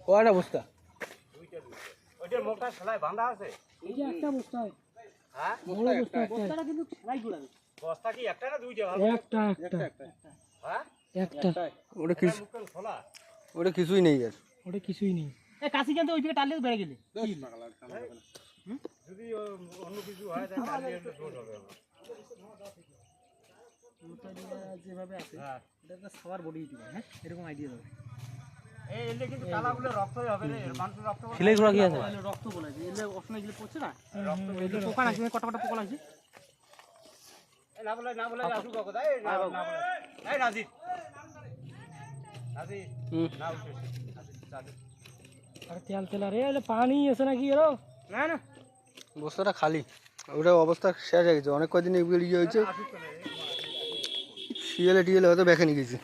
কয়টা বস্তা? ওইটার মুখটা সেলাই বাঁধা আছে। এই যে একটা বস্তা, হ্যাঁ বড় বস্তা, বস্তাটা কিন্তু সেলাই করা আছে। বস্তা কি একটা না দুইটা? একটা হ্যাঁ একটা ওটা কিছু, মুখটা খোলা। ওটা কিছুই নেই আর। ওটা কিছুই নেই। কাশি কিন্তু ওই দিকে টানলে বেড়ে গেলে যদি অন্য কিছু হয় তাহলে দোষ হবে। যেভাবে আছে হ্যাঁ এটা একটা সবার বডি দিতে পারে, হ্যাঁ এরকম আইডিয়া দেবে। এই এলে কিন্তু কালাগুলো রক্তই হবে রে, মানুষের রক্ত বলে। সেলাই করা কি আছে? তাহলে রক্ত বলা যায়, এলে অসনা গেলে পড়ছে না, রক্ত পোকা লাগছে, কটা কটা পোকা লাগছে। এই না বলে আসু কাকু দাই না বলে। এই নাজির না উঠে নাজির আরে তেল তেল রে, এলে পানি আছে নাকি এরো? না না বস্তাটা খালি, ওটা অবস্থা শেষ হয়ে গেছে। অনেক কদিন ইয়ে হয়েছে, আসু চলে শিয়ালে টিয়ালে হয়তো বেঁকে নিয়ে গেছে।